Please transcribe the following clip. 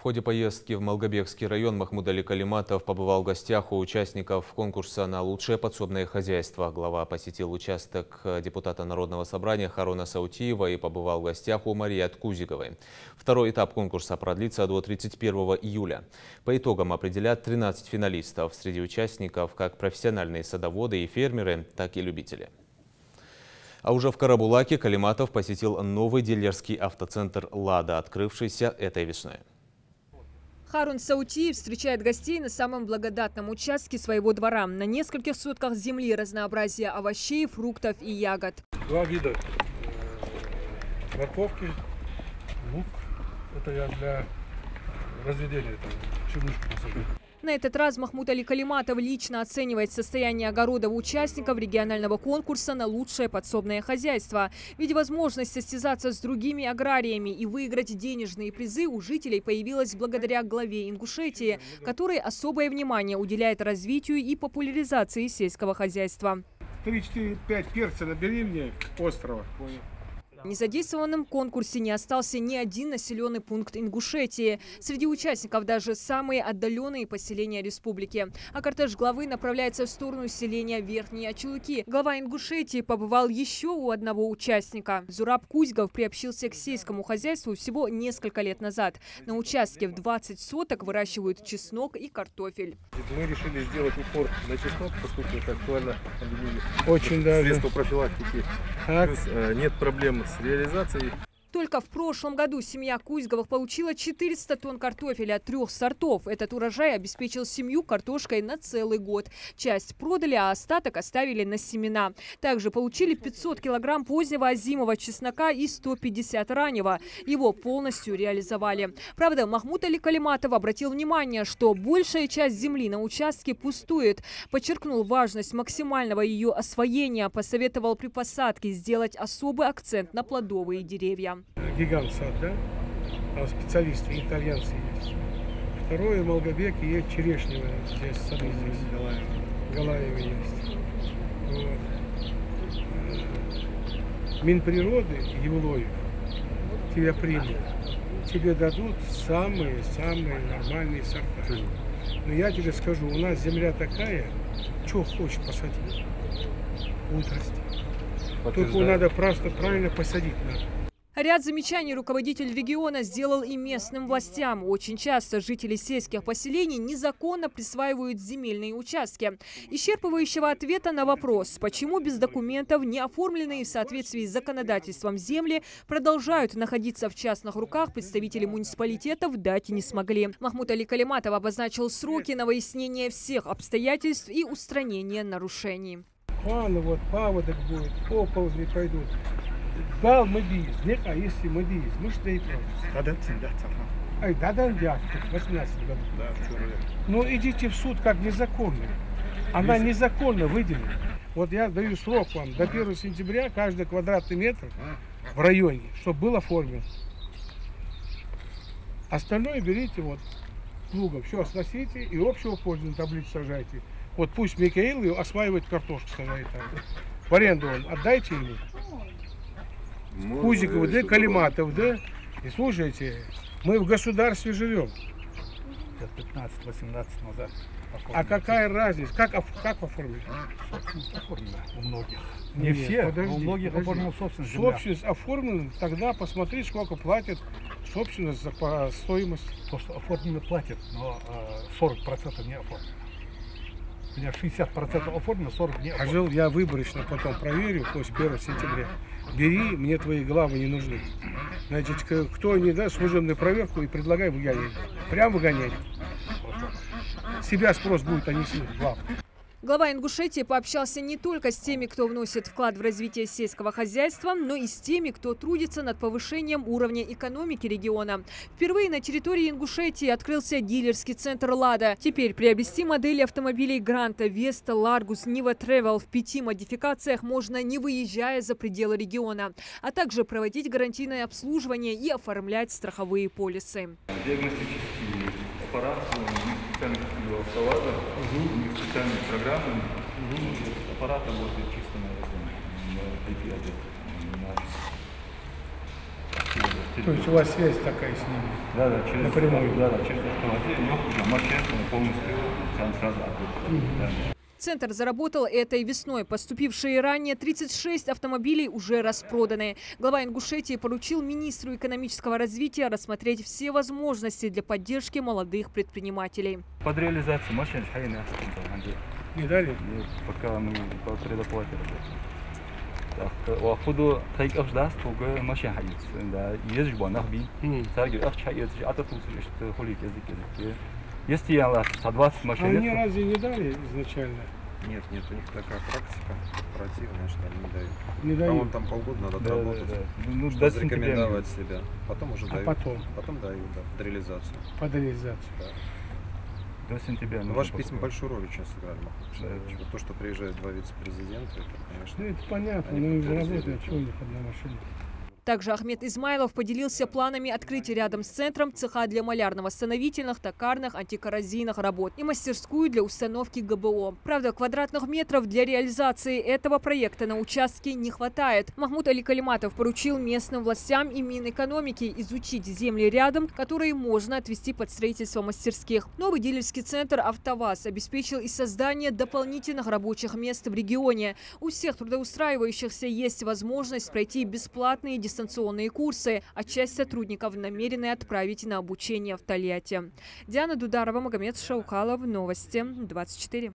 В ходе поездки в Малгобекский район Махмуд Али Калиматов побывал в гостях у участников конкурса на лучшее подсобное хозяйство. Глава посетил участок депутата Народного собрания Харуна Саутиева и побывал в гостях у Марии Кузиковой. Второй этап конкурса продлится до 31 июля. По итогам определят 13 финалистов. Среди участников как профессиональные садоводы и фермеры, так и любители. А уже в Карабулаке Калиматов посетил новый дилерский автоцентр «Лада», открывшийся этой весной. Харун Саутиев встречает гостей на самом благодатном участке своего двора. На нескольких сотках земли разнообразие овощей, фруктов и ягод. Два вида морковки, лук. Это я для разведения, чернушку посадил. На этот раз Махмуд Али Калиматов лично оценивает состояние огородов участников регионального конкурса на лучшее подсобное хозяйство. Ведь возможность состязаться с другими аграриями и выиграть денежные призы у жителей появилась благодаря главе Ингушетии, который особое внимание уделяет развитию и популяризации сельского хозяйства. 3-4-5 перца набери мне острова. Незадействованным в конкурсе не остался ни один населенный пункт Ингушетии. Среди участников даже самые отдаленные поселения республики. А кортеж главы направляется в сторону селения Верхние Ачулыки. Глава Ингушетии побывал еще у одного участника. Зураб Кузьгов приобщился к сельскому хозяйству всего несколько лет назад. На участке в 20 соток выращивают чеснок и картофель. Мы решили сделать упор на чеснок, поскольку это актуально. Очень даже. Средства профилактики. Плюс нет проблем с реализацией. Только в прошлом году семья Кузьговых получила 400 тонн картофеля 3 сортов. Этот урожай обеспечил семью картошкой на целый год. Часть продали, а остаток оставили на семена. Также получили 500 килограмм позднего озимого чеснока и 150 раннего. Его полностью реализовали. Правда, Махмуд Али Калиматов обратил внимание, что большая часть земли на участке пустует. Подчеркнул важность максимального ее освоения. Посоветовал при посадке сделать особый акцент на плодовые деревья. Гигант сад, да? Там специалисты, итальянцы есть. Второе, в Малгобеке есть черешневые, здесь сады здесь. Галаева есть. Вот. Минприроды Евлоев тебя примут. Тебе дадут самые нормальные сорта. Но я тебе скажу, у нас земля такая, что хочешь посадить, будет расти. Только надо просто правильно посадить надо. Ряд замечаний руководитель региона сделал и местным властям. Очень часто жители сельских поселений незаконно присваивают земельные участки. Исчерпывающего ответа на вопрос, почему без документов, не оформленные в соответствии с законодательством земли, продолжают находиться в частных руках, представители муниципалитетов дать не смогли. Махмуд Али Калиматов обозначил сроки на выяснение всех обстоятельств и устранение нарушений. Вот паводок будет, оползни пойдут. Дал мобиз, а если мобиз, мы что и против. Ай, да, 18 годов. Ну идите в суд как незаконно. Она незаконно выделена. Вот я даю срок вам до 1 сентября каждый квадратный метр в районе, чтобы был оформлен. Остальное берите вот плугом, все сносите и общего пользования таблицу сажайте. Вот пусть Микаил осваивает картошку, сажает там. В аренду он отдайте ему. Кузикову, да, Калиматов, да. И слушайте, мы в государстве живем. 15-18 назад. А какая разница? Как оформить? Оформлено у многих. Не все, но у многих оформлена собственность. Собственность оформлена, тогда посмотри, сколько платят собственность по стоимости. То, что оформлено, платят, но 40% не оформлено. У меня 60% оформлено, 40% не оформлено. А жил я выборочно потом проверю после 1 сентября. Бери, мне твои главы не нужны. Значит, кто не даст служебную проверку и предлагай выгонять. Прям выгонять. Себя спрос будет, а не с них глав. Глава Ингушетии пообщался не только с теми, кто вносит вклад в развитие сельского хозяйства, но и с теми, кто трудится над повышением уровня экономики региона. Впервые на территории Ингушетии открылся дилерский центр «Лада». Теперь приобрести модели автомобилей Гранта, Веста, Ларгус, Нива Тревел в 5 модификациях можно, не выезжая за пределы региона, а также проводить гарантийное обслуживание и оформлять страховые полисы. Диагностический аппарат, специальных автолазер, специальные программы. Аппарат работает чисто на IT-объект. То есть у вас связь такая с ними? Да, через напрямую. Да, через автомобиль, машину полностью сразу да. Центр заработал этой весной. Поступившие ранее 36 автомобилей уже распроданы. Глава Ингушетии поручил министру экономического развития рассмотреть все возможности для поддержки молодых предпринимателей. Под реализацию машин Не дали? Нет, пока мы по предоплате работаем. وأخذوا تيك أفش داست وجا ماشي حيث ده يزج بناخبي سارج أفش حيث جاءت توصل إشت خليك يزك есть я за 20 машин. Они разве не дали изначально? Нет, у них такая практика противная, что они не дают. Не дают. По-моему, там полгода надо отработать, Ну, чтобы зарекомендовать себя. Потом уже дают. Потом дают, да, под реализацию. Под реализацию. Да. До сентября. Ваши письма большую роль сейчас сыграли, Махмуд. Вот то, что приезжают два вице-президента, это, конечно... Ну, это понятно, но их же работает, что у них одна машина. Также Ахмед Измайлов поделился планами открыть рядом с центром цеха для малярно-восстановительных, токарных, антикоррозийных работ и мастерскую для установки ГБО. Правда, квадратных метров для реализации этого проекта на участке не хватает. Махмуд Али Калиматов поручил местным властям и Минэкономики изучить земли рядом, которые можно отвести под строительство мастерских. Новый дилерский центр «АвтоВАЗ» обеспечил и создание дополнительных рабочих мест в регионе. У всех трудоустраивающихся есть возможность пройти бесплатные дистанционные курсы, а часть сотрудников намерены отправить на обучение в Тольятти. Диана Дударова, Магомед Шаухалов, Новости 24.